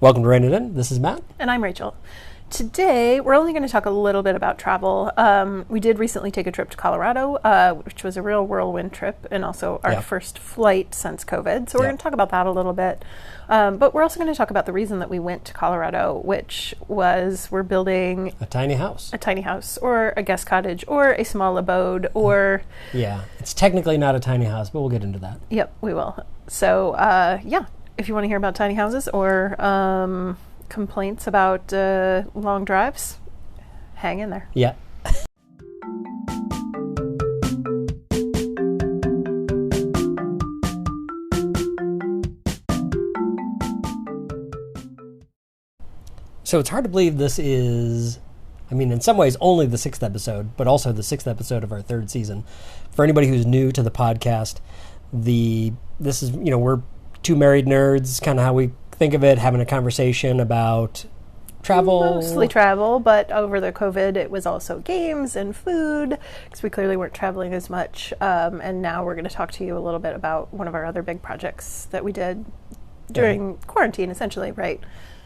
Welcome to Rain It In. This is Matt. And I'm Rachel. Today, we're only going to talk a little bit about travel. We did recently take a trip to Colorado, which was a real whirlwind trip and also our first flight since COVID. So we're going to talk about that a little bit. But we're also going to talk about the reason that we went to Colorado, which was we're building a tiny house. Or a guest cottage or a small abode or... Yeah, it's technically not a tiny house, but we'll get into that. Yep, we will. So, if you want to hear about tiny houses or complaints about long drives, hang in there. Yeah. So it's hard to believe this is, in some ways only the 6th episode, but also the 6th episode of our 3rd season. For anybody who's new to the podcast, this is, we're two married nerds, kind of how we think of it, having a conversation about travel. Mostly travel, but over the COVID, it was also games and food, because we clearly weren't traveling as much. And now we're going to talk to you a little bit about one of our other big projects that we did during quarantine, essentially, right?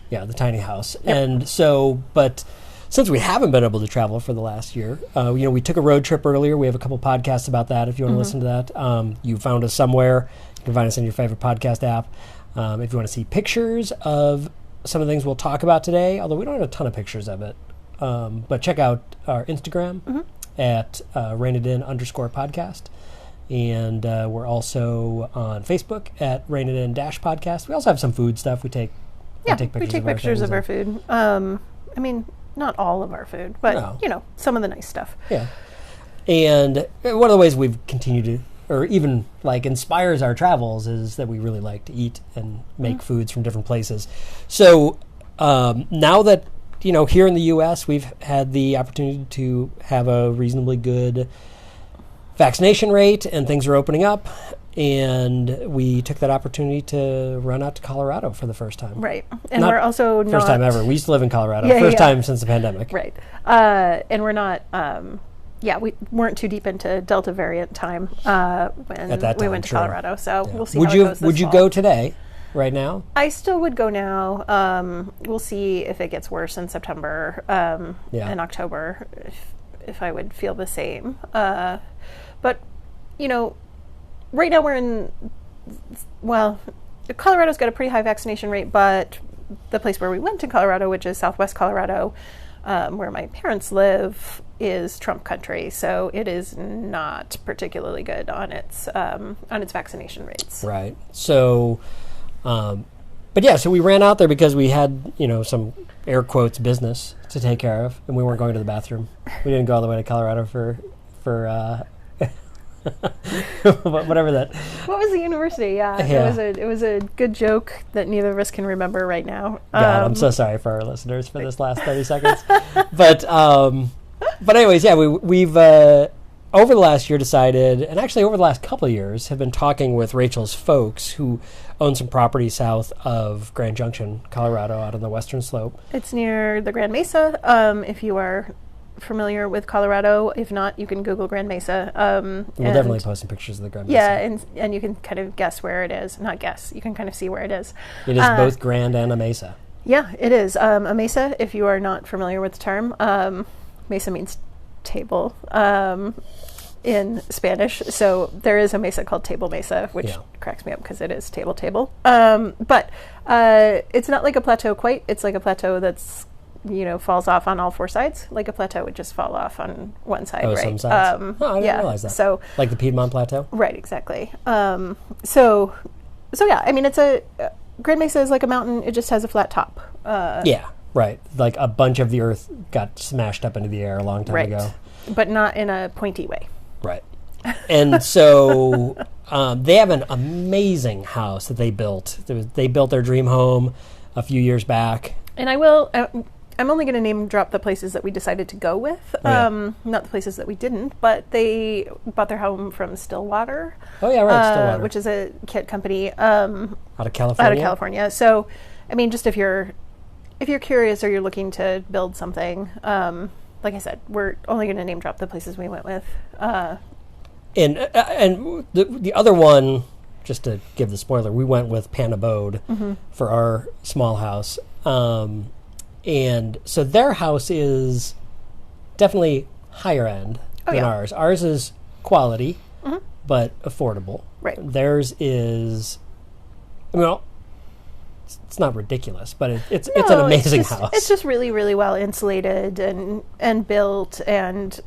Yeah, the tiny house. Yep. And so, but since we haven't been able to travel for the last year, we took a road trip earlier. We have a couple podcasts about that if you want to listen to that. You found us somewhere. You can find us in your favorite podcast app. If you want to see pictures of some of the things we'll talk about today, although we don't have a ton of pictures of it, but check out our Instagram at rainitin_podcast. And we're also on Facebook at rainitin-podcast. We also have some food stuff. We take pictures of our food. Not all of our food, but, some of the nice stuff. Yeah. And one of the ways we've continued to, or even inspires our travels, is that we really like to eat and make foods from different places. So now that, here in the U.S., we've had the opportunity to have a reasonably good vaccination rate and things are opening up. And we took that opportunity to run out to Colorado for the first time. Right. And we're also first time ever. We used to live in Colorado. First time since the pandemic. Right. And we're not... we weren't too deep into Delta variant time when we went to Colorado. So we'll see how it goes this Would you fall. go today, right now? I still would go now. We'll see if it gets worse in September and October, if I would feel the same. But, right now we're in, Colorado's got a pretty high vaccination rate, but the place where we went to Colorado, which is Southwest Colorado, where my parents live, is Trump country, so it is not particularly good on its vaccination rates. Right. So, so we ran out there because we had some air quotes business to take care of, and we weren't going to the bathroom. We didn't go all the way to Colorado for whatever that. What was the university? It was a good joke that neither of us can remember right now. God, I'm so sorry for our listeners for this last 30 seconds. But anyways, we've over the last year decided, and actually over the last couple of years, have been talking with Rachel's folks who own some property south of Grand Junction, Colorado, out on the western slope. It's near the Grand Mesa. If you are familiar with Colorado, if not, you can Google Grand Mesa. We'll definitely post some pictures of the Grand Mesa. Yeah, and you can kind of guess where it is. Not guess, you can kind of see where it is. It is both grand and a mesa. Yeah, it is. A mesa, if you are not familiar with the term, mesa means table in Spanish. So there is a mesa called Table Mesa, which cracks me up because it is table. But it's not like a plateau quite. It's like a plateau that's falls off on all 4 sides. Like a plateau would just fall off on one side, right? Some sides. I didn't realize that. So, like the Piedmont Plateau? Right, exactly. It's a Grand Mesa is like a mountain. It just has a flat top. Right. Like a bunch of the earth got smashed up into the air a long time ago. But not in a pointy way. Right. And so they have an amazing house that they built. They built their dream home a few years back. And I'm only going to name drop the places that we decided to go with, not the places that we didn't, but they bought their home from Stillwater. Oh, yeah, right, Stillwater. Which is a kit company. Out of California? So, just if you're curious or you're looking to build something, like I said, we're only going to name drop the places we went with. And the other one just to give the spoiler, we went with Pan Abode for our small house. And so their house is definitely higher end than ours. Ours is quality, but affordable. Right. Theirs is, it's not ridiculous, but it's an amazing house. It's just really, really well insulated and built, and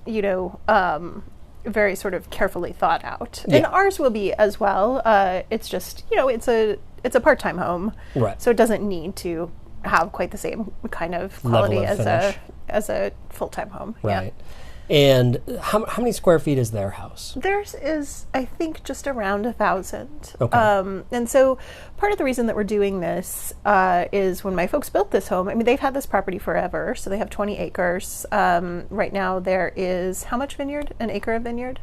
very sort of carefully thought out. Yeah. And ours will be as well. It's just it's a part-time home, right? So it doesn't need to have quite the same kind of quality as a full-time home, right? Yeah. And how many square feet is their house? Theirs is, I think, just around 1,000. Okay. And so part of the reason that we're doing this is when my folks built this home, they've had this property forever, so they have 20 acres. Right now there is, how much vineyard? An acre of vineyard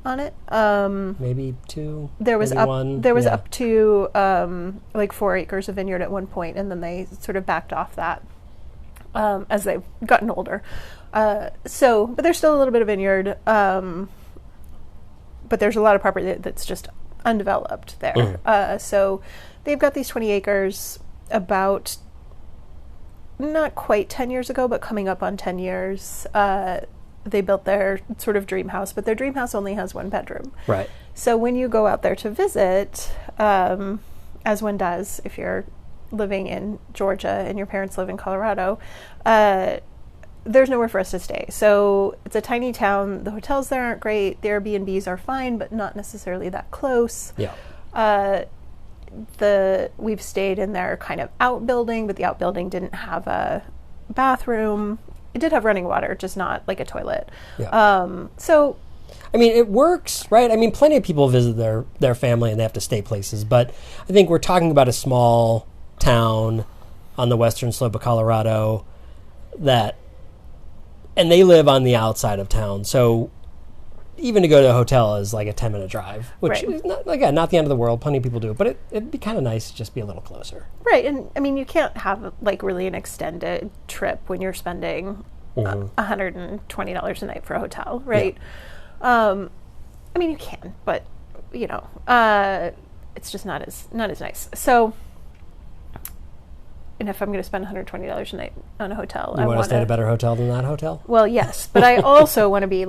on it? Maybe 2, there was maybe 1. There was up to 4 acres of vineyard at one point, and then they sort of backed off that as they've gotten older. But there's still a little bit of vineyard, but there's a lot of property that's just undeveloped there. So they've got these 20 acres about not quite 10 years ago, but coming up on 10 years. They built their sort of dream house, but their dream house only has 1 bedroom. Right. So when you go out there to visit, as one does if you're living in Georgia and your parents live in Colorado, there's nowhere for us to stay. So it's a tiny town. The hotels there aren't great. The Airbnbs are fine, but not necessarily that close. Yeah. We've stayed in their kind of outbuilding, but the outbuilding didn't have a bathroom. It did have running water, just not like a toilet. Yeah. So it works, right? Plenty of people visit their family and they have to stay places, but I think we're talking about a small town on the western slope of Colorado and they live on the outside of town, so even to go to a hotel is like a 10-minute drive, which is not the end of the world. Plenty of people do it, but it'd be kind of nice to just be a little closer. Right, and you can't have really an extended trip when you're spending $120 a night for a hotel, right? Yeah. You can, but it's just not as nice. So, and if I'm going to spend $120 a night on a hotel, I want to stay at a better hotel than that hotel. Well, yes, but I also want to be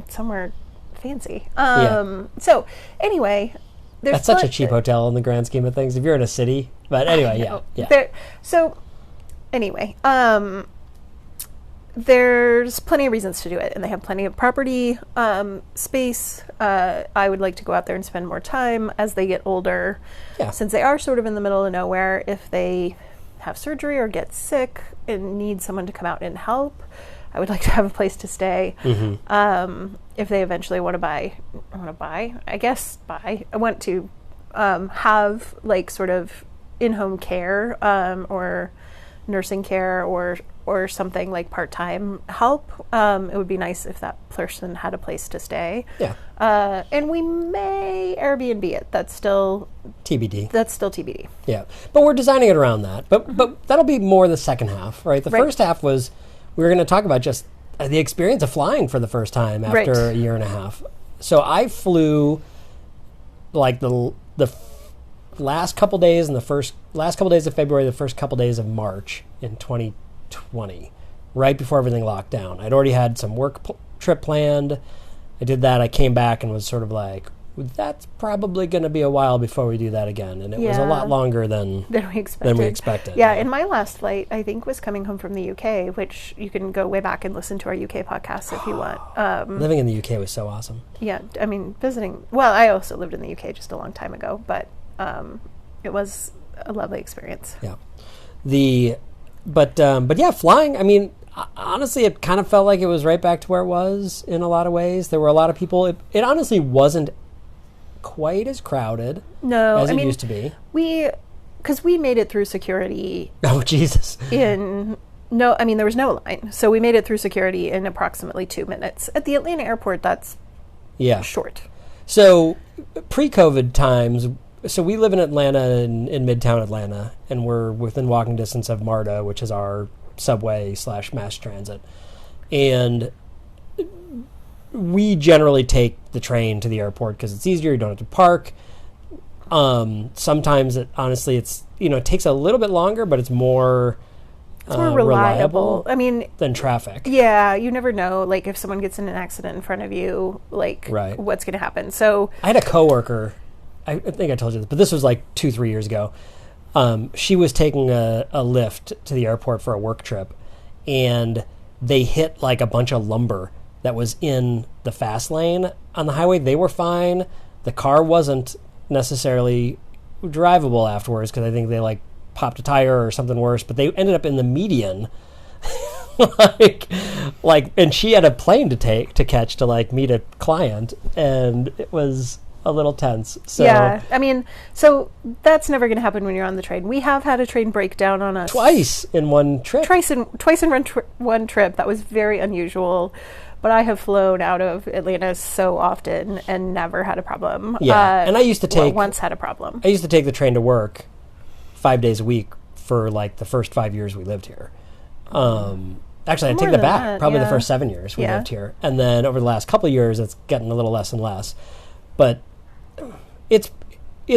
somewhere fancy. So anyway, that's such a cheap hotel in the grand scheme of things. If you're in a city, but anyway, yeah. So anyway, there's plenty of reasons to do it, and they have plenty of property space. I would like to go out there and spend more time as they get older. Yeah. Since they are sort of in the middle of nowhere, if they have surgery or get sick and need someone to come out and help, I would like to have a place to stay. If they eventually want to buy, I want to have sort of in-home care or nursing care or something like part-time help. It would be nice if that person had a place to stay. Yeah. And we may Airbnb it. That's still TBD. Yeah. But we're designing it around that. But that'll be more the second half, right? The first half was we were going to talk about just the experience of flying for the first time after a year and a half. So I flew the last couple days and last couple days of February, the first couple days of March in 2020, right before everything locked down. I'd already had some work trip planned. I did that. I came back and was sort of like, that's probably going to be a while before we do that again. And it was a lot longer than we expected. Yeah, and my last flight, I think, was coming home from the UK, which you can go way back and listen to our UK podcast if you want. Living in the UK was so awesome. Yeah, visiting. Well, I also lived in the UK just a long time ago, but it was a lovely experience. Yeah. But yeah, flying, honestly, it kind of felt like it was right back to where it was in a lot of ways. There were a lot of people. It honestly wasn't quite as crowded as it used to be. Because we made it through security. Oh, Jesus. There was no line. So we made it through security in approximately 2 minutes. At the Atlanta airport, that's short. So pre-COVID times, so we live in Atlanta, in Midtown Atlanta, and we're within walking distance of MARTA, which is our subway / mass transit. And we generally take the train to the airport because it's easier. You don't have to park. Sometimes, honestly, it takes a little bit longer, but it's more... It's more reliable. I mean, than traffic. Yeah, you never know, like, if someone gets in an accident in front of you, like, what's going to happen. So I had a coworker, I think I told you this, but this was like 2-3 years ago. She was taking a lift to the airport for a work trip, and they hit like a bunch of lumber that was in the fast lane on the highway. They were fine. The car wasn't necessarily drivable afterwards because I think they like popped a tire or something worse, but they ended up in the median. And she had a plane to catch to like meet a client, and it was a little tense. So yeah, I mean, so that's never going to happen when you're on the train. We have had a train breakdown on us twice in one trip. Twice in one trip. That was very unusual. But I have flown out of Atlanta so often and never had a problem. Yeah, and I used to once had a problem. I used to take the train to work 5 days a week for like the first 5 years we lived here. Actually, I take that back. Probably the first 7 years we lived here, and then over the last couple of years, it's getting a little less and less. But it's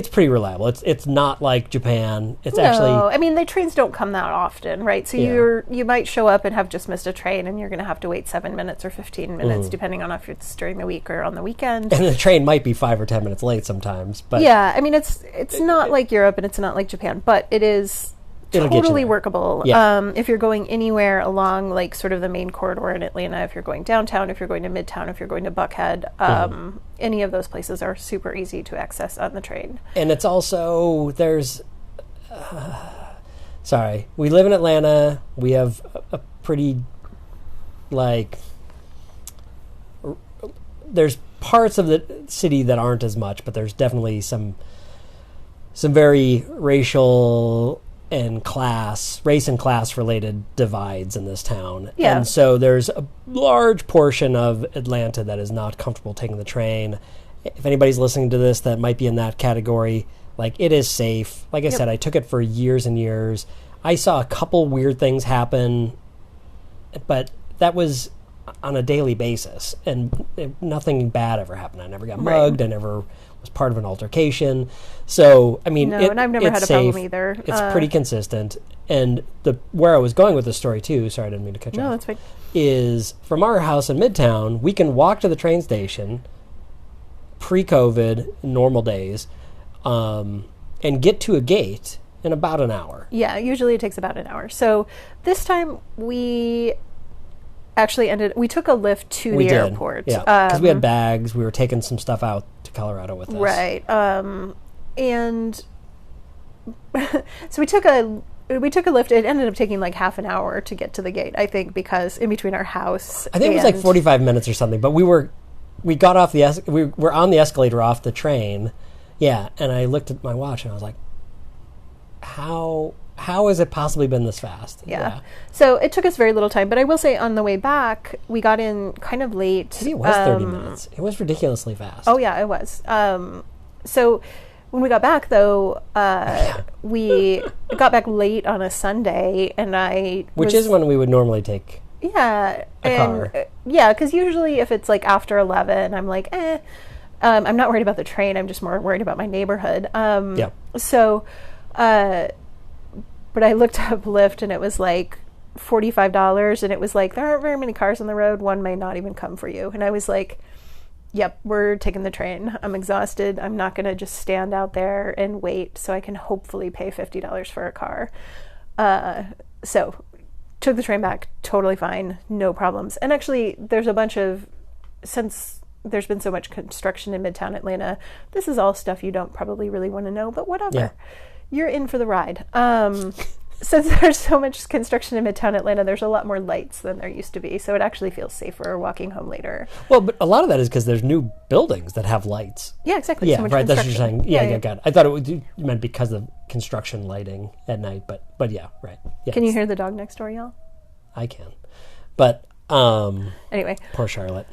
pretty reliable. It's not like Japan. It's actually. I mean, the trains don't come that often, right? So you might show up and have just missed a train, and you're going to have to wait 7 minutes or 15 minutes, depending on if it's during the week or on the weekend. And the train might be 5 or 10 minutes late sometimes. But yeah, I mean, it's not like Europe and it's not like Japan, but it is totally workable. Yeah. If you're going anywhere along like sort of the main corridor in Atlanta, if you're going downtown, if you're going to Midtown, if you're going to Buckhead, any of those places are super easy to access on the train. And it's also, there's sorry, we live in Atlanta. We have a pretty like there's parts of the city that aren't as much, but there's definitely some very race and class related divides in this town. Yeah. And so there's a large portion of Atlanta that is not comfortable taking the train. If anybody's listening to this that might be in that category, like, it is safe. Like I said, I took it for years and years. I saw a couple weird things happen, but that was on a daily basis, and nothing bad ever happened. I never got mugged. I never was part of an altercation. So, I mean, and I've never had a problem either. It's pretty consistent. And where I was going with the story too, sorry, I didn't mean to cut you off. No, that's fine. Is from our house in Midtown, we can walk to the train station pre-COVID, normal days, and get to a gate in about an hour. Yeah, usually it takes about an hour. So this time we actually we took a lift to the airport. Yeah, because we had bags. We were taking some stuff out to Colorado with us. Right. And so we took a lift. It ended up taking like half an hour to get to the gate, I think, because in between our house, I think it was like 45 minutes or something. But we got off we were on the escalator off the train. Yeah, and I looked at my watch and I was like, how has it possibly been this fast? Yeah. So it took us very little time, but I will say on the way back, we got in kind of late. Maybe it was 30 minutes. It was ridiculously fast. Oh yeah, it was. So when we got back, though, we got back late on a Sunday, and which is when we would normally take a car. Yeah, because usually if it's like after 11, I'm like, I'm not worried about the train. I'm just more worried about my neighborhood. So, but I looked up Lyft, and it was like $45, and it was like, there aren't very many cars on the road. One may not even come for you. And I was like, yep, we're taking the train. I'm exhausted. I'm not going to just stand out there and wait so I can hopefully pay $50 for a car. So took the train back, totally fine, no problems. And actually, since there's been so much construction in Midtown Atlanta, this is all stuff you don't probably really want to know, but whatever. Yeah. You're in for the ride. Since there's so much construction in Midtown Atlanta, there's a lot more lights than there used to be, so it actually feels safer walking home later. Well, but a lot of that is because there's new buildings that have lights. Yeah, exactly. Yeah, so much right. That's what you're saying. Yeah, got it. I thought you meant because of construction lighting at night, but yeah, right. Yeah, can you hear the dog next door, y'all? I can, but anyway, poor Charlotte.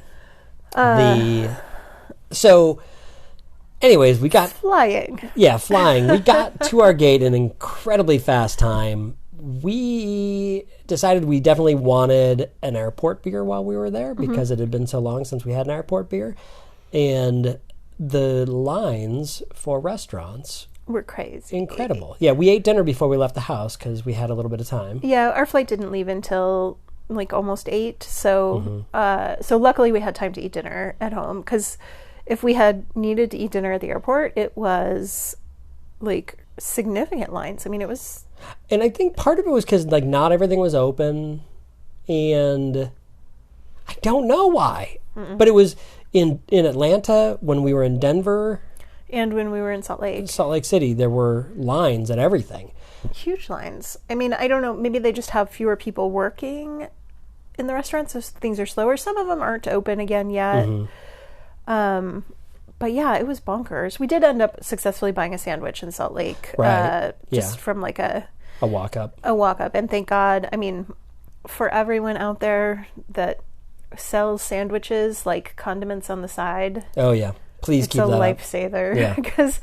Anyways, we got flying. Yeah, flying. We got to our gate in an incredibly fast time. We decided we definitely wanted an airport beer while we were there because it had been so long since we had an airport beer. And the lines for restaurants were crazy. Incredible. Yeah, we ate dinner before we left the house because we had a little bit of time. Yeah, our flight didn't leave until like almost 8. So so luckily we had time to eat dinner at home, because if we had needed to eat dinner at the airport, it was like significant lines. I mean, it was... And I think part of it was because like not everything was open, and I don't know why. But it was in Atlanta, when we were in Denver, and when we were in Salt Lake City, there were lines at everything. Huge lines. I mean, I don't know, maybe they just have fewer people working in the restaurants, so things are slower. Some of them aren't open again yet. But yeah, it was bonkers. We did end up successfully buying a sandwich in Salt Lake, just from like a walk up. And thank God, I mean, for everyone out there that sells sandwiches like condiments on the side. Oh yeah, please keep that up. It's a lifesaver, because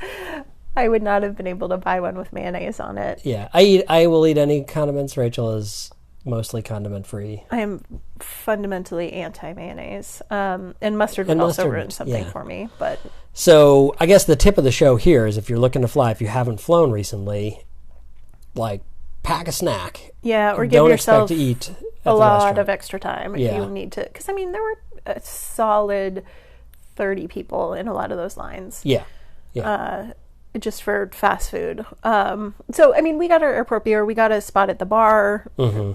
I would not have been able to buy one with mayonnaise on it. Yeah, I will eat any condiments. Rachel is mostly condiment free. I am fundamentally anti-mayonnaise, and mustard would also ruin something for me. But so I guess the tip of the show here is, if you're looking to fly, if you haven't flown recently, like pack a snack. Yeah, or give yourself to eat a lot of extra time if you need to. Because I mean, there were a solid 30 people in a lot of those lines. Just for fast food. So, I mean, we got our airport beer. We got a spot at the bar.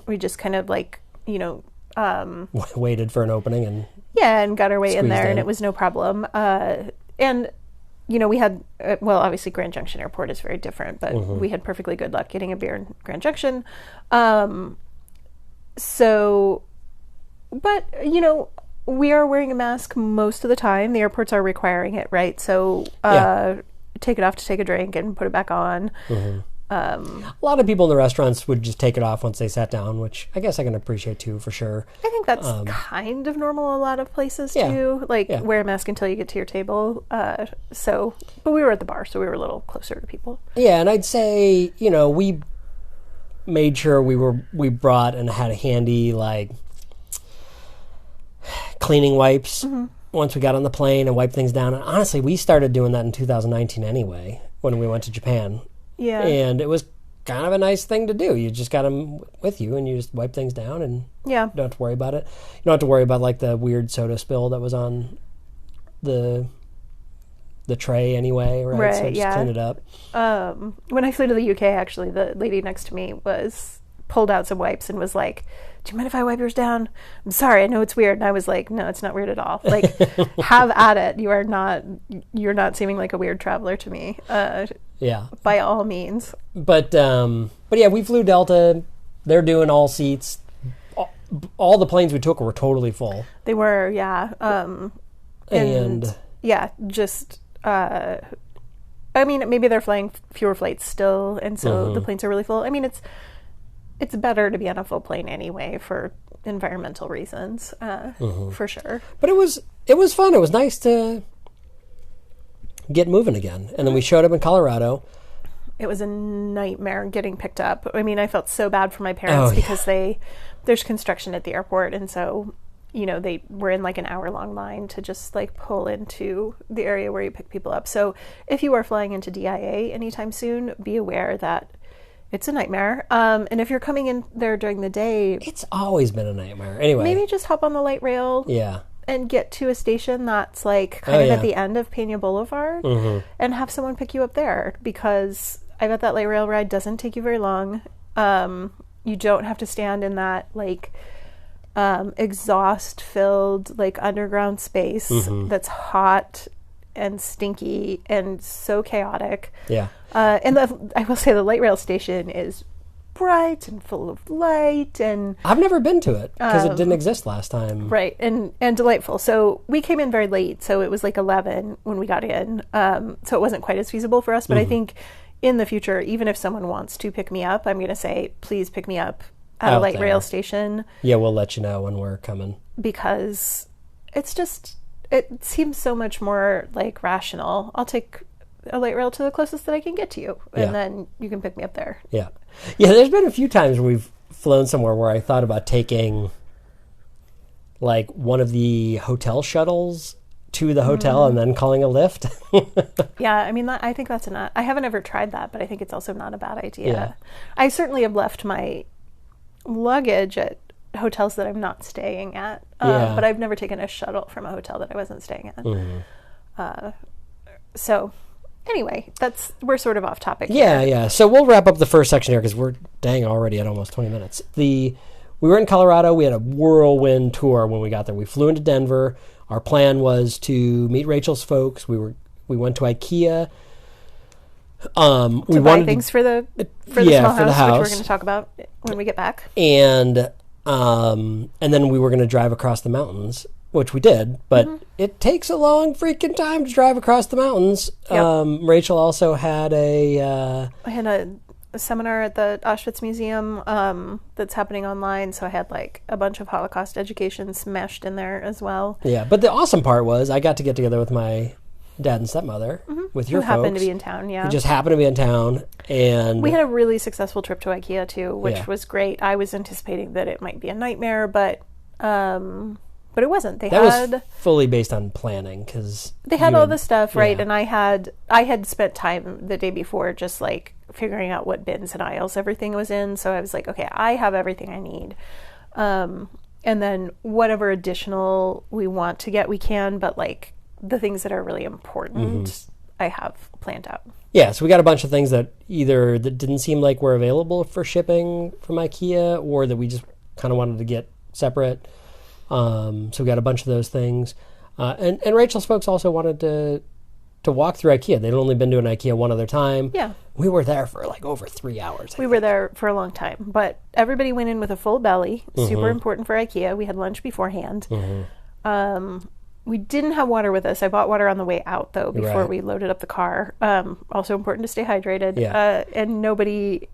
We just kind of like, waited for an opening and got our way in there, and it was no problem. And, we had, obviously Grand Junction Airport is very different, but we had perfectly good luck getting a beer in Grand Junction. But, we are wearing a mask most of the time. The airports are requiring it, right? So, take it off to take a drink and put it back on. A lot of people in the restaurants would just take it off once they sat down, which I guess I can appreciate too, for sure. I think that's kind of normal a lot of places too. Wear a mask until you get to your table. But we were at the bar, so we were a little closer to people. Yeah, and I'd say, we made sure we brought and had handy like cleaning wipes once we got on the plane and wiped things down. And honestly, we started doing that in 2019 anyway, when we went to Japan. Yeah. And it was kind of a nice thing to do. You just got them with you and you just wipe things down, and you don't have to worry about it. You don't have to worry about like the weird soda spill that was on the tray anyway, right? So just clean it up. When I flew to the UK, actually, the lady next to me pulled out some wipes and was like, "Do you mind if I wipe yours down? I'm sorry, I know it's weird." And I was like, "No, it's not weird at all. Like, have at it. You're not seeming like a weird traveler to me. By all means." But yeah, we flew Delta. They're doing all seats. All the planes we took were totally full. They were, yeah. I mean, maybe they're flying fewer flights still, and so the planes are really full. I mean, it's better to be on a full plane anyway for environmental reasons, for sure. But it was fun. It was nice to get moving again. And then we showed up in Colorado. It was a nightmare getting picked up. I mean, I felt so bad for my parents because there's construction at the airport, and so they were in like an hour-long line to just like pull into the area where you pick people up. So if you are flying into DIA anytime soon, be aware that it's a nightmare. And if you're coming in there during the day... It's always been a nightmare. Anyway. Maybe just hop on the light rail. Yeah. And get to a station that's like kind of at the end of Peña Boulevard and have someone pick you up there, because I bet that light rail ride doesn't take you very long. You don't have to stand in that like exhaust-filled like underground space that's hot and stinky and so chaotic. Yeah. And I will say the light rail station is bright and full of light, and I've never been to it because it didn't exist last time. Right, and delightful. So we came in very late, so it was like 11 when we got in. So it wasn't quite as feasible for us, but I think in the future, even if someone wants to pick me up, I'm going to say, please pick me up at a light rail station. Yeah, we'll let you know when we're coming. Because it seems so much more like rational. I'll take a light rail to the closest that I can get to you, and then you can pick me up there. Yeah. Yeah, there's been a few times where we've flown somewhere where I thought about taking like one of the hotel shuttles to the hotel and then calling a Lyft. Yeah, I mean, I think that's I haven't ever tried that, but I think it's also not a bad idea. Yeah. I certainly have left my luggage at hotels that I'm not staying at, but I've never taken a shuttle from a hotel that I wasn't staying at. So anyway, we're sort of off topic. Yeah. So we'll wrap up the first section here because we're already at almost 20 minutes. We were in Colorado. We had a whirlwind tour when we got there. We flew into Denver. Our plan was to meet Rachel's folks. We went to IKEA. We wanted things for the small house, house, which we're going to talk about when we get back. And then we were going to drive across the mountains, which we did, but it takes a long freaking time to drive across the mountains. Yep. Rachel also had I had a seminar at the Auschwitz Museum that's happening online, so I had like a bunch of Holocaust education smashed in there as well. Yeah, but the awesome part was I got to get together with my dad and stepmother with your folks. Who happened to be in town, yeah. Who just happened to be in town. And we had a really successful trip to IKEA too, which was great. I was anticipating that it might be a nightmare, but it wasn't. That was fully based on planning because they had all the stuff, right? And I had spent time the day before just like figuring out what bins and aisles everything was in. So I was like, okay, I have everything I need. And then whatever additional we want to get, we can, but like the things that are really important, I have planned out. Yeah, so we got a bunch of things that didn't seem like were available for shipping from IKEA or that we just kind of wanted to get separate. So we got a bunch of those things. And Rachel's folks also wanted to walk through IKEA. They'd only been to an IKEA one other time. Yeah. We were there for like over 3 hours. We were there for a long time, but everybody went in with a full belly. Super important for IKEA. We had lunch beforehand. We didn't have water with us. I bought water on the way out, though, before we loaded up the car. Also important to stay hydrated. Yeah. And nobody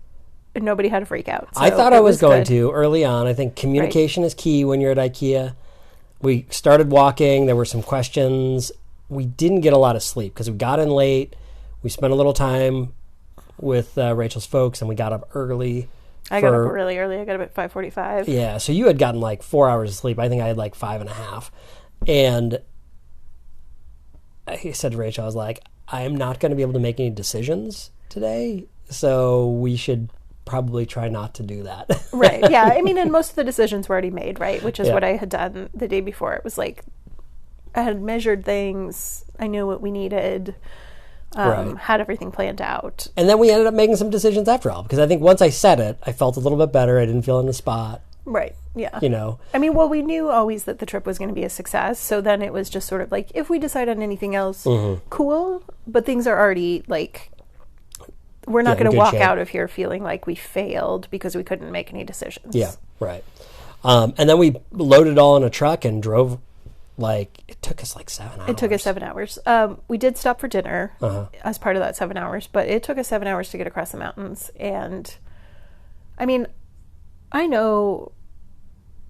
had a freak out. So I thought I was going to early on. I think communication is key when you're at IKEA. We started walking. There were some questions. We didn't get a lot of sleep because we got in late. We spent a little time with Rachel's folks, and we got up early. I got up really early. I got up at 5:45. Yeah, so you had gotten like 4 hours of sleep. I think I had like 5.5. And I said to Rachel, I was like, I am not going to be able to make any decisions today, so we should probably try not to do that. Right, yeah. I mean, and most of the decisions were already made, right? Which is what I had done the day before. It was like, I had measured things. I knew what we needed. Had everything planned out. And then we ended up making some decisions after all, because I think once I said it, I felt a little bit better. I didn't feel in the spot. Right, yeah. You know. I mean, well, we knew always that the trip was going to be a success, so then it was just sort of like, if we decide on anything else, cool, but things are already, like, we're not going to walk out of here feeling like we failed because we couldn't make any decisions. Yeah, right. And then we loaded it all in a truck and drove, like, it took us like 7 hours. It took us 7 hours. We did stop for dinner as part of that 7 hours, but it took us 7 hours to get across the mountains, and, I mean, I know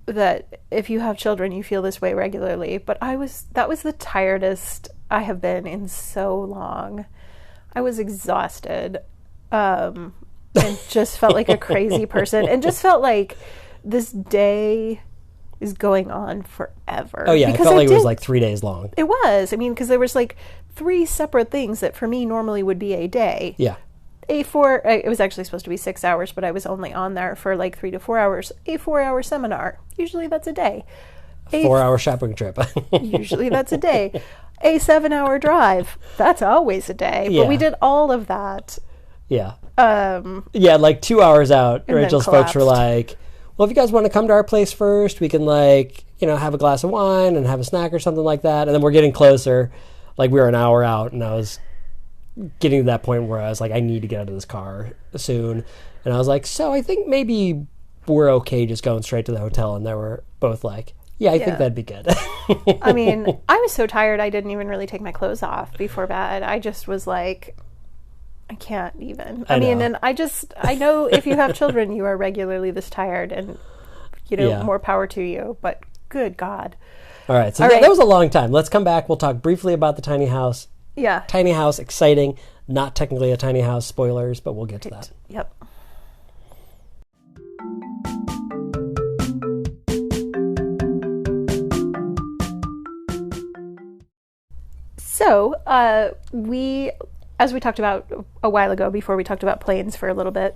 that if you have children, you feel this way regularly, but that was the tiredest I have been in so long. I was exhausted, and just felt like a crazy person, and just felt like this day is going on forever. Oh yeah, it felt like it was like 3 days long. It was. I mean, because there was like 3 separate things that for me normally would be a day. Yeah. It was actually supposed to be 6 hours, but I was only on there for like 3 to 4 hours. A 4-hour seminar. Usually that's a day. A 4-hour shopping trip. Usually that's a day. A 7-hour drive. That's always a day. Yeah. But we did all of that. Yeah. Yeah, like 2 hours out, Rachel's folks were like, well, if you guys want to come to our place first, we can like, have a glass of wine and have a snack or something like that. And then we're getting closer. Like we were an hour out, and I was getting to that point where I was like, I need to get out of this car soon. And I was like, so I think maybe we're okay just going straight to the hotel. And they were both like, yeah, I think that'd be good. I mean, I was so tired I didn't even really take my clothes off before bed. I just was like, I can't even. I mean, and I know if you have children, you are regularly this tired, and, more power to you. But good God. All right. So that was a long time. Let's come back. We'll talk briefly about the tiny house. Yeah. Tiny house, exciting. Not technically a tiny house, spoilers, but we'll get to that. Yep. So as we talked about a while ago, before we talked about planes for a little bit,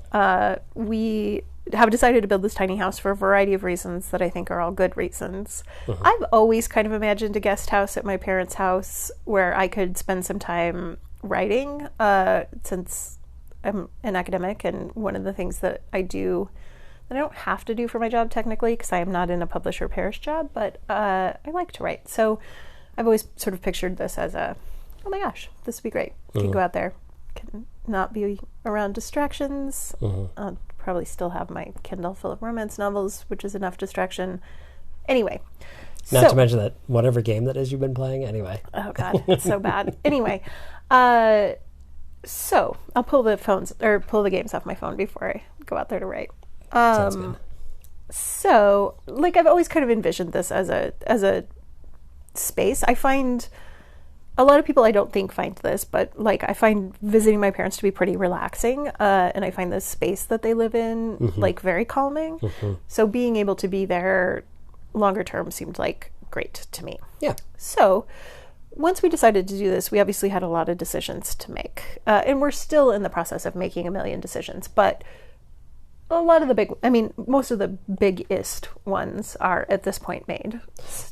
we have decided to build this tiny house for a variety of reasons that I think are all good reasons. I've always kind of imagined a guest house at my parents' house where I could spend some time writing, since I'm an academic, and one of the things that I do that I don't have to do for my job technically, because I am not in a publisher parish job, but I like to write. So I've always sort of pictured this as oh my gosh, this would be great. Can go out there, can not be around distractions. I'll probably still have my Kindle full of romance novels, which is enough distraction. Anyway. Not to mention that whatever game that is you've been playing, anyway. Oh God, it's so bad. Anyway, so I'll pull the games off my phone before I go out there to write. Sounds good. So, like, I've always kind of envisioned this as a space. I find a lot of people I don't think find this, but like I find visiting my parents to be pretty relaxing, and I find the space that they live in like very calming. So being able to be there longer term seemed like great to me. Yeah. So once we decided to do this, we obviously had a lot of decisions to make, and we're still in the process of making a million decisions, but a lot of most of the biggest ones are at this point made.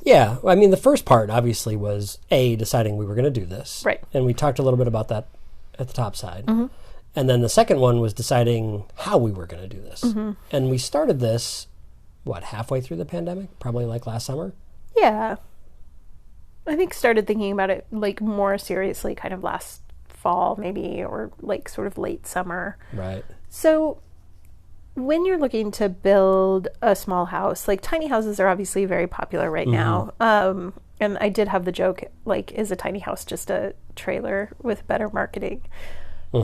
Yeah. I mean, the first part obviously was deciding we were going to do this. Right. And we talked a little bit about that at the top side. And then the second one was deciding how we were going to do this. And we started this, halfway through the pandemic? Probably like last summer? Yeah. I think started thinking about it like more seriously kind of last fall maybe, or like sort of late summer. Right. So when you're looking to build a small house, like tiny houses are obviously very popular right now. And I did have the joke, like, is a tiny house just a trailer with better marketing?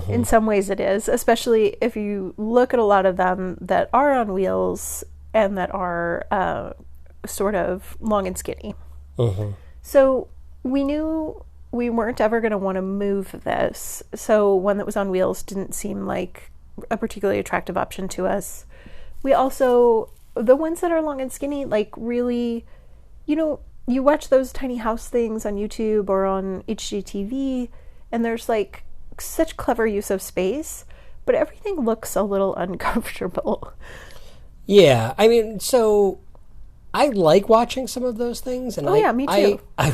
In some ways it is, especially if you look at a lot of them that are on wheels and that are sort of long and skinny. So we knew we weren't ever going to want to move this. So one that was on wheels didn't seem like a particularly attractive option to us. We also, the ones that are long and skinny, like really, you watch those tiny house things on YouTube or on HGTV, and there's like such clever use of space, but everything looks a little uncomfortable. Yeah, I mean, so I like watching some of those things, and me too. I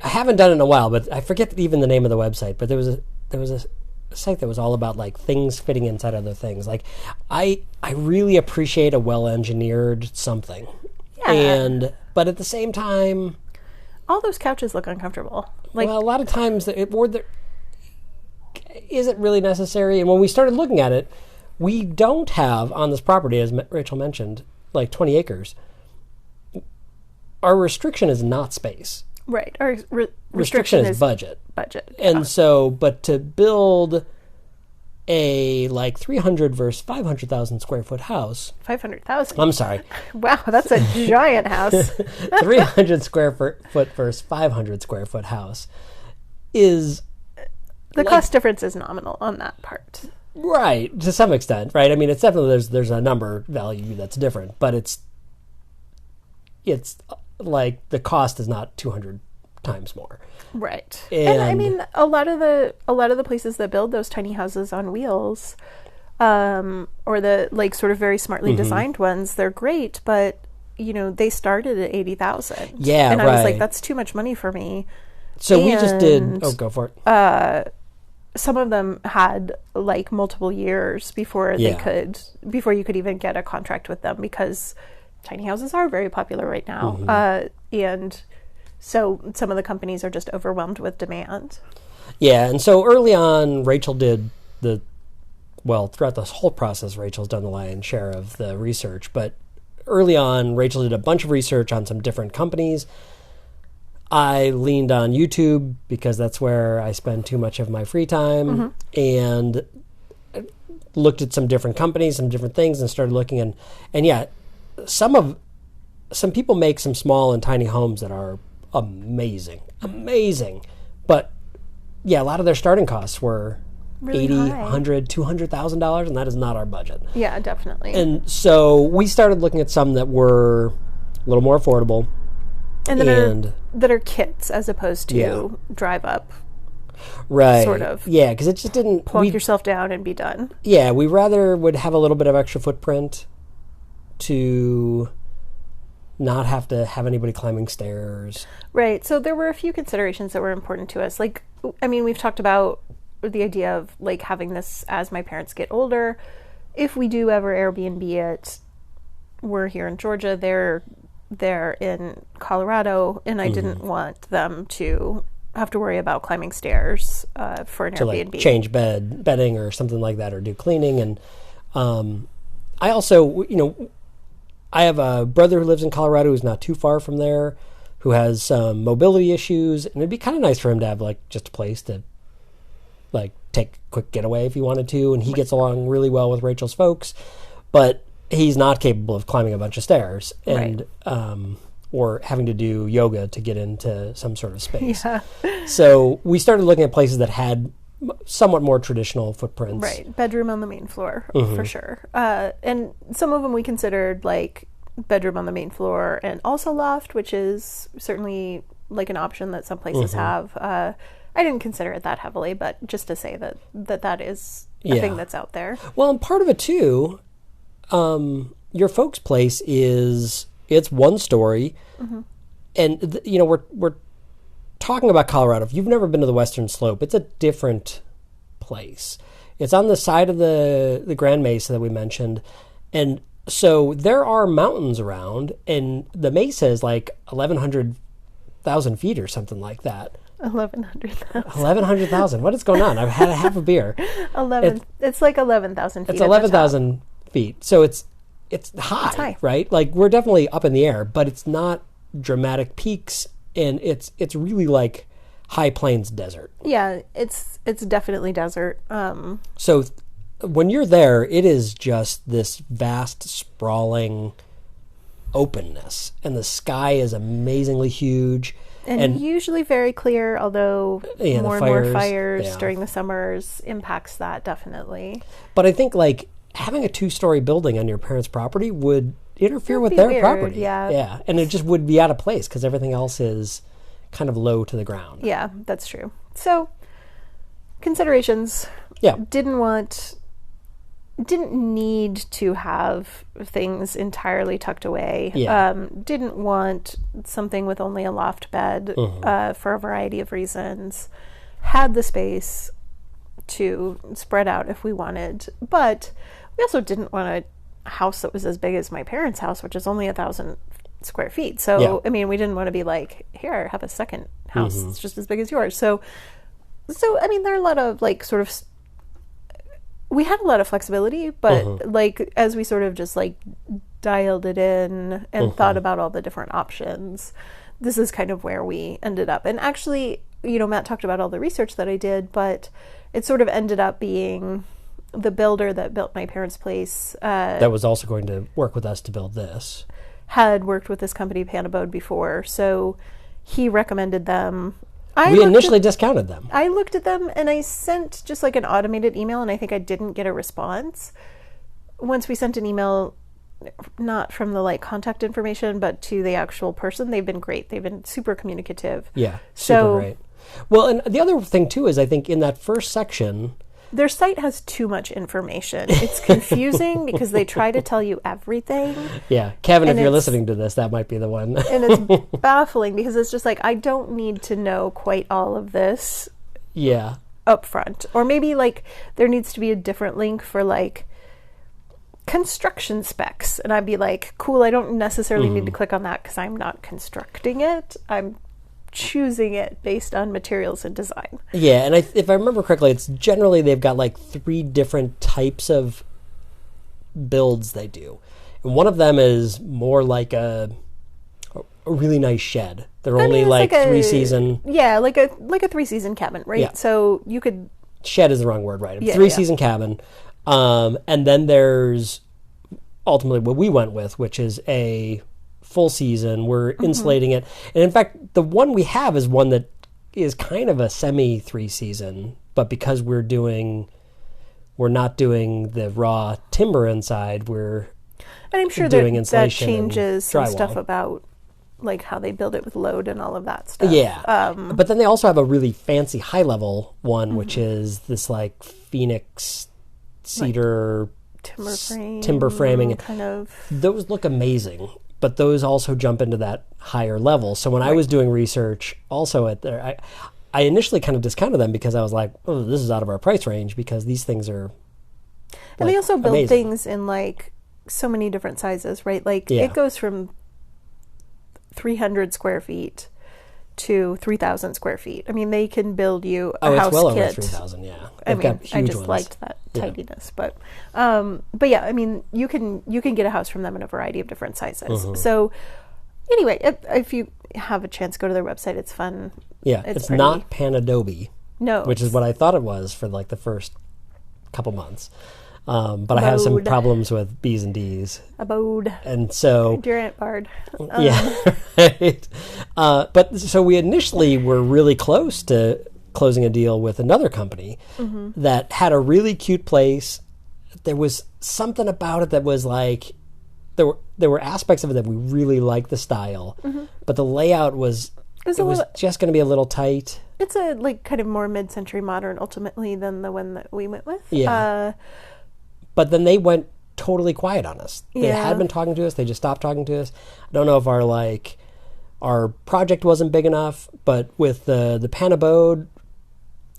haven't done it in a while, but I forget even the name of the website. But there was a site that was all about like things fitting inside other things. Like I really appreciate a well-engineered something. Yeah. But at the same time, all those couches look uncomfortable. Like, well, a lot of times is it really necessary? And when we started looking at it, we don't have on this property, as Rachel mentioned, like 20 acres. Our restriction is not space. Right. Our restriction is budget. And so, but to build a like 300 versus 500,000 square foot house. 500,000? I'm sorry. Wow, that's a giant house. 300 square foot versus 500 square foot house is... The cost difference is nominal on that part. Right, to some extent, right? I mean, it's definitely, there's a number value that's different, but it's like the cost is not 200 times more. Right. And I mean, a lot of the places that build those tiny houses on wheels, or the like sort of very smartly designed ones, they're great, but they started at 80,000. Yeah, and right. I was like, that's too much money for me. So we just did. Oh, go for it. Some of them had like multiple years before you could even get a contract with them, because tiny houses are very popular right now. And so some of the companies are just overwhelmed with demand. Yeah. And so early on, Rachel did throughout this whole process, Rachel's done the lion's share of the research, but early on, Rachel did a bunch of research on some different companies. I leaned on YouTube because that's where I spend too much of my free time, and looked at some different companies, some different things, and started looking. And yeah, some people make some small and tiny homes that are amazing. But yeah, a lot of their starting costs were really $80,000, $100,000, $200,000, and that is not our budget. Yeah, definitely. And so we started looking at some that were a little more affordable. And that are kits as opposed to drive up. Right. Sort of. Yeah, because it just didn't... Plunk yourself down and be done. Yeah, we rather would have a little bit of extra footprint to not have to have anybody climbing stairs. Right. So there were a few considerations that were important to us. Like, I mean, we've talked about the idea of, like, having this as my parents get older. If we do ever Airbnb it, we're here in Georgia, they're in Colorado, and I didn't want them to have to worry about climbing stairs for an Airbnb. Like change bedding or something like that, or do cleaning. And I also, I have a brother who lives in Colorado who's not too far from there, who has some mobility issues, and it'd be kind of nice for him to have, like, just a place to, like, take a quick getaway if he wanted to. And he gets along really well with Rachel's folks, but he's not capable of climbing a bunch of stairs and or having to do yoga to get into some sort of space. Yeah. So we started looking at places that had somewhat more traditional footprints. Right. Bedroom on the main floor, for sure. And some of them we considered, like, bedroom on the main floor and also loft, which is certainly, like, an option that some places have. I didn't consider it that heavily, but just to say that is a thing that's out there. Well, and part of it, too, your folks' place it's one story, and we're talking about Colorado. If you've never been to the Western Slope, it's a different place. It's on the side of the Grand Mesa that we mentioned, and so there are mountains around, and the mesa is like 1,100,000 feet or something like that. 1100,000. What is going on? I've had a half a beer. It's like 11,000 feet. It's 11,000 feet. So it's high, right? Like, we're definitely up in the air, but it's not dramatic peaks, and it's really like high plains desert. Yeah, it's definitely desert. So when you're there, it is just this vast, sprawling openness, and the sky is amazingly huge. And usually very clear, although more and more fires during the summers impacts that, definitely. But I think, like, having a 2-story building on your parents' property would interfere with their property. Yeah. And it just would be out of place because everything else is kind of low to the ground. Yeah, that's true. So, considerations. Yeah. Didn't need to have things entirely tucked away. Yeah. Didn't want something with only a loft bed for a variety of reasons. Had the space to spread out if we wanted, but we also didn't want a house that was as big as my parents' house, which is only 1,000 square feet. So, I mean, we didn't want to be like, here, have a second house. It's just as big as yours. So, I mean, there are a lot of, like, sort of, we had a lot of flexibility, but like, as we sort of just, like, dialed it in and thought about all the different options, this is kind of where we ended up. And actually, Matt talked about all the research that I did, but it sort of ended up being the builder that built my parents' place. That was also going to work with us to build this. Had worked with this company, Panabode, before, so he recommended them. We initially discounted them. I looked at them, and I sent just, like, an automated email, and I think I didn't get a response. Once we sent an email, not from the, like, contact information, but to the actual person, they've been great. They've been super communicative. Yeah, super great. Well, and the other thing, too, is I think in that first section, their site has too much information. It's confusing because they try to tell you everything. Yeah. Kevin, if you're listening to this, that might be the one. And it's baffling because it's just like, I don't need to know quite all of this up front. Or maybe, like, there needs to be a different link for, like, construction specs. And I'd be like, cool, I don't necessarily need to click on that because I'm not constructing it. I'm choosing it based on materials and design. Yeah, and if I remember correctly, it's generally they've got, like, 3 different types of builds they do. And one of them is more like a really nice shed. They're only like 3-season. Yeah, like a 3-season cabin, right? Yeah. So you could... Shed is the wrong word, right? 3-season cabin. And then there's ultimately what we went with, which is a full season. We're insulating it. And in fact, the one we have is one that is kind of a semi 3-season, but because we're not doing the raw timber inside, and I'm sure that changes some stuff about like how they build it with load and all of that stuff. Yeah. But then they also have a really fancy high-level one, which is this like Phoenix cedar timber framing. Kind of. Those look amazing, but those also jump into that higher level. So when I was doing research also at there, I initially kind of discounted them because I was like, oh, this is out of our price range because these things are and they also build amazing. things in like so many different sizes, right? Like it goes from 300 square feet to 3,000 square feet. I mean, they can build you a house it's well kit. over 3,000, yeah. I They've mean, got huge I just ones. liked that tidiness, but yeah, I mean, you can get a house from them in a variety of different sizes. So anyway, if you have a chance, go to their website. It's fun. Yeah, it's not Panadobe. No, which is what I thought it was for like the first couple months. But I have some problems with B's and D's. Abode. And so... Durant Bard. Yeah, right. But so we initially were really close to closing a deal with another company that had a really cute place. There was something about it that was like... There were aspects of it that we really liked the style, but the layout was... It was just going to be a little tight. It's a like kind of more mid-century modern ultimately than the one that we went with. Yeah. But then they went totally quiet on us. They had been talking to us. They just stopped talking to us. I don't know if our project wasn't big enough, but with the Panabode,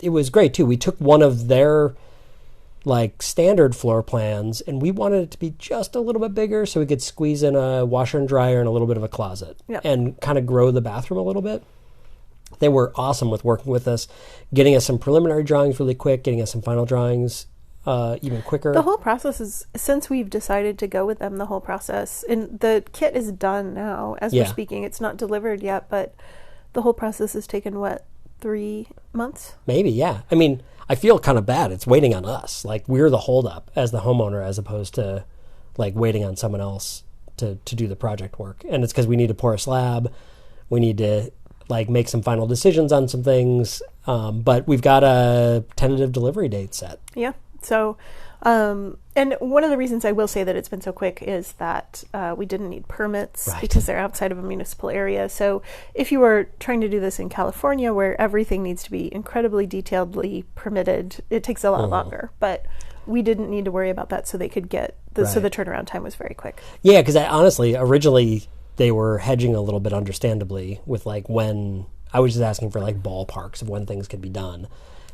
it was great too. We took one of their like standard floor plans and we wanted it to be just a little bit bigger so we could squeeze in a washer and dryer and a little bit of a closet and kind of grow the bathroom a little bit. They were awesome with working with us, getting us some preliminary drawings really quick, getting us some final drawings even quicker. The whole process is, since we've decided to go with them, the whole process, and the kit is done now as we're speaking. It's not delivered yet, but the whole process has taken, 3 months? Maybe, yeah. I mean, I feel kind of bad. It's waiting on us. Like, we're the holdup as the homeowner as opposed to, like, waiting on someone else to do the project work. And it's because we need to pour a slab. We need to, like, make some final decisions on some things. But we've got a tentative delivery date set. Yeah. So, and one of the reasons I will say that it's been so quick is that we didn't need permits because they're outside of a municipal area. So if you were trying to do this in California where everything needs to be incredibly detailedly permitted, it takes a lot longer. But we didn't need to worry about that, so they could get so the turnaround time was very quick. Yeah, because honestly, originally they were hedging a little bit understandably with like when I was just asking for like ballparks of when things could be done.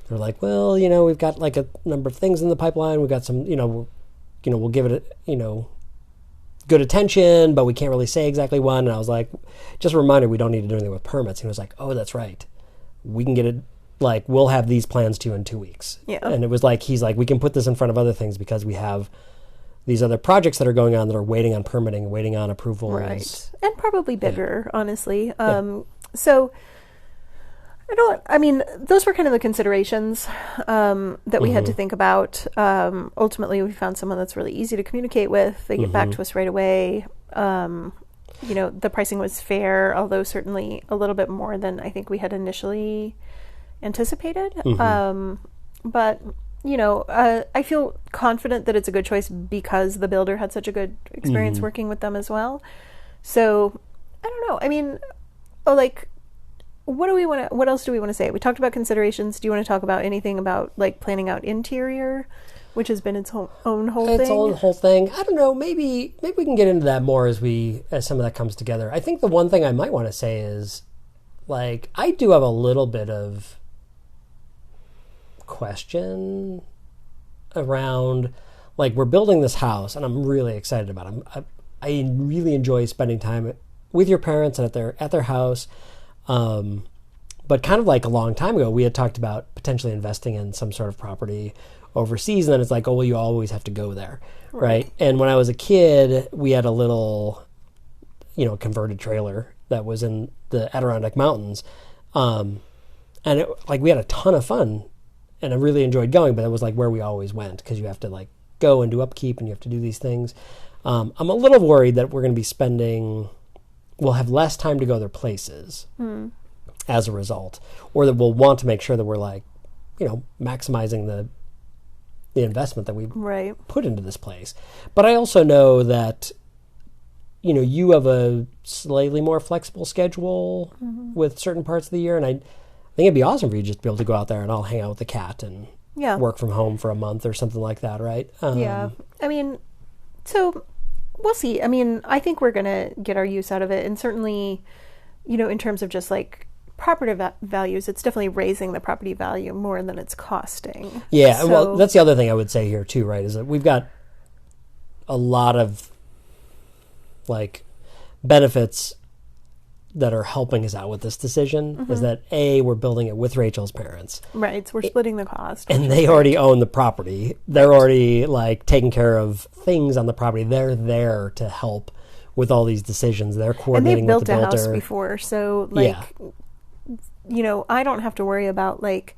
They're like, well, we've got like a number of things in the pipeline. We've got some, we'll give it, good attention, but we can't really say exactly when. And I was like, just a reminder, we don't need to do anything with permits. And he was like, oh, that's right. We can get it, like, we'll have these plans to you in 2 weeks. Yeah. And it was like, he's like, we can put this in front of other things because we have these other projects that are going on that are waiting on permitting, waiting on approvals. Right. And probably bigger, honestly. So... those were kind of the considerations that we had to think about. Ultimately, we found someone that's really easy to communicate with. They get back to us right away. The pricing was fair, although certainly a little bit more than I think we had initially anticipated. But, I feel confident that it's a good choice because the builder had such a good experience working with them as well. So, I don't know. I mean, what else do we want to say? We talked about considerations. Do you want to talk about anything about like planning out interior, which has been its own whole thing? I don't know. Maybe we can get into that more as some of that comes together. I think the one thing I might want to say is, like, I do have a little bit of question around, like, we're building this house and I'm really excited about it. I really enjoy spending time with your parents and at their house. But kind of like a long time ago, we had talked about potentially investing in some sort of property overseas. And then it's like, oh, well, you always have to go there. Right. And when I was a kid, we had a little, converted trailer that was in the Adirondack Mountains. And we had a ton of fun and I really enjoyed going, but it was like where we always went because you have to like go and do upkeep and you have to do these things. I'm a little worried that we're going to be we'll have less time to go other places as a result, or that we'll want to make sure that we're like, maximizing the investment that we put into this place. But I also know that, you have a slightly more flexible schedule with certain parts of the year, and I think it'd be awesome for you just to be able to go out there and I'll hang out with the cat and work from home for a month or something like that, right? Yeah. I mean, so we'll see. I mean, I think we're going to get our use out of it. And certainly, in terms of just like property values, it's definitely raising the property value more than it's costing. Yeah. So, well, that's the other thing I would say here too, right? Is that we've got a lot of like benefits that are helping us out with this decision. Is that we're building it with Rachel's parents. Right. So we're splitting the cost. And they already own the property. They're already like taking care of things on the property. They're there to help with all these decisions. They're coordinating with the builder. And they've built a house before. So I don't have to worry about like,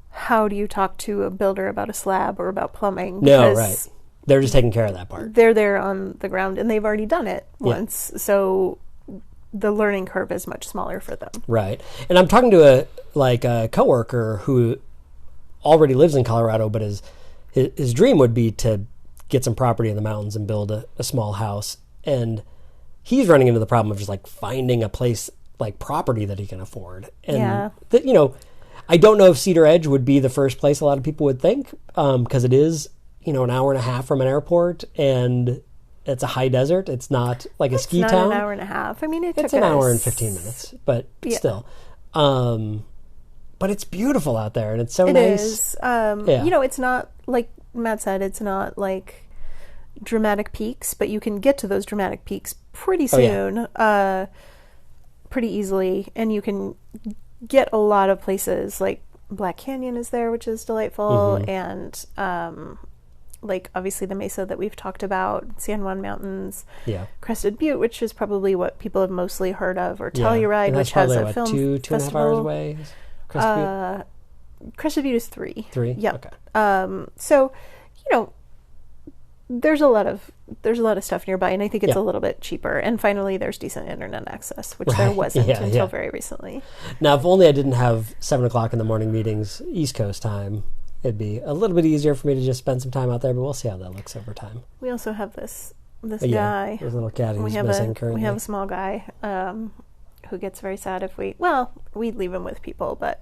how do you talk to a builder about a slab or about plumbing? No, right. They're just taking care of that part. They're there on the ground and they've already done it once. So the learning curve is much smaller for them. Right. And I'm talking to a coworker who already lives in Colorado, but his dream would be to get some property in the mountains and build a small house. And he's running into the problem of just like finding a place like property that he can afford. And that, I don't know if Cedar Edge would be the first place a lot of people would think, because it is, an hour and a half from an airport and it's a high desert. It's not like a ski town. It's not an hour and a half. I mean, it's an hour and 15 minutes, but still. But it's beautiful out there and it's so nice. It is. It's not, like Matt said, it's not like dramatic peaks, but you can get to those dramatic peaks pretty soon, pretty easily. And you can get a lot of places like Black Canyon is there, which is delightful. And, like obviously the mesa that we've talked about, San Juan Mountains, Crested Butte, which is probably what people have mostly heard of, or Telluride, which has a film two festival. 2.5 hours away. Crested Butte is 3. 3. Yeah. Okay. So, there's a lot of stuff nearby, and I think it's a little bit cheaper. And finally, there's decent internet access, which there wasn't until very recently. Now, if only I didn't have 7:00 in the morning meetings East Coast time, it'd be a little bit easier for me to just spend some time out there, but we'll see how that looks over time. We also have this guy. There's a little cat who's missing currently. We have a small guy who gets very sad if we leave him with people, but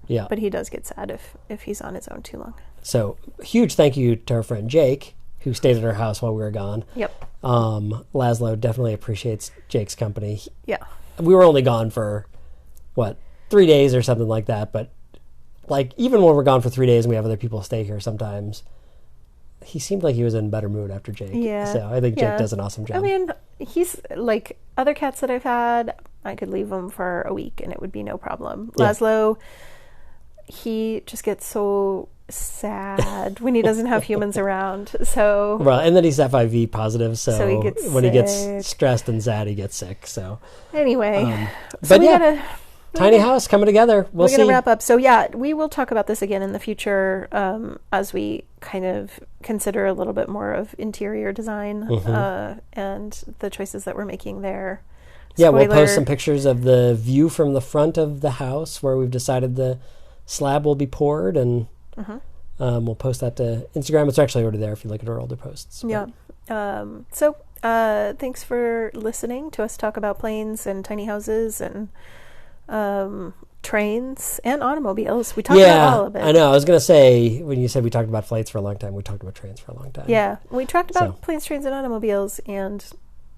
he does get sad if he's on his own too long. So huge thank you to our friend Jake, who stayed at our house while we were gone. Yep. Laszlo definitely appreciates Jake's company. Yeah. We were only gone for 3 days or something like that, but like even when we're gone for 3 days and we have other people stay here sometimes, he seemed like he was in a better mood after Jake. Yeah. So I think Jake does an awesome job. I mean, he's like other cats that I've had, I could leave him for a week and it would be no problem. Yeah. Laszlo, he just gets so sad when he doesn't have humans around. So and then he's FIV positive, so he gets when he gets stressed and sad, he gets sick. So anyway, so we gotta tiny house coming together. We're going to wrap up. So we will talk about this again in the future as we kind of consider a little bit more of interior design and the choices that we're making there. Yeah, we'll post some pictures of the view from the front of the house where we've decided the slab will be poured, and we'll post that to Instagram. It's actually already there if you look at our older posts. Yeah. So thanks for listening to us talk about planes and tiny houses and trains and automobiles. We talked about all of it. I know. I was going to say, when you said we talked about flights for a long time, we talked about trains for a long time. Yeah. We talked about planes, trains, and automobiles and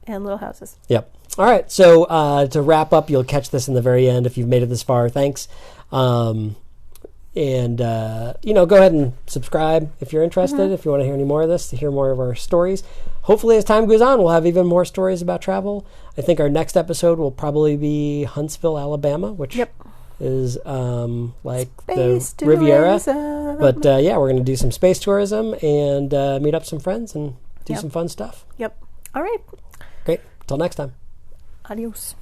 little houses. Yep. All right. So to wrap up, you'll catch this in the very end if you've made it this far. Thanks. And go ahead and subscribe if you're interested, if you want to hear any more of this, to hear more of our stories. Hopefully, as time goes on, we'll have even more stories about travel. I think our next episode will probably be Huntsville, Alabama, which is like space the Riviera. Tourism. But we're going to do some space tourism and meet up some friends and do some fun stuff. Yep. All right. Great. Till next time. Adios.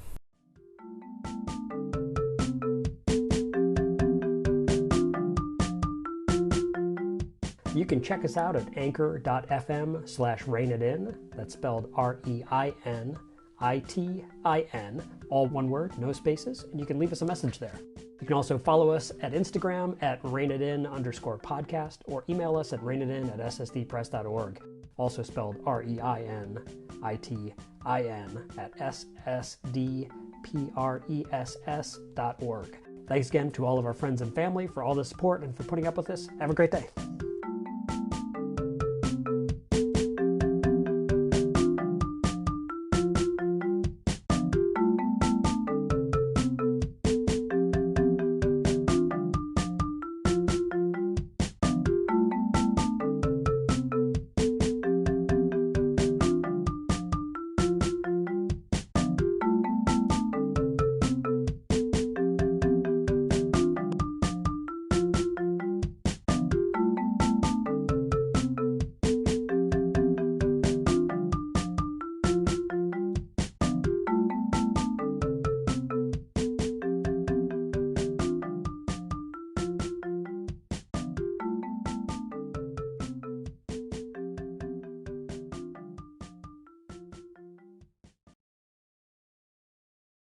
You can check us out at anchor.fm/rainitin. That's spelled REINITIN, all one word, no spaces, and you can leave us a message there. You can also follow us at Instagram at rainitin_podcast or email us at rainitin@ssdpress.org, also spelled REIN. at ssdpress.org. Thanks again to all of our friends and family for all the support and for putting up with this. Have a great day.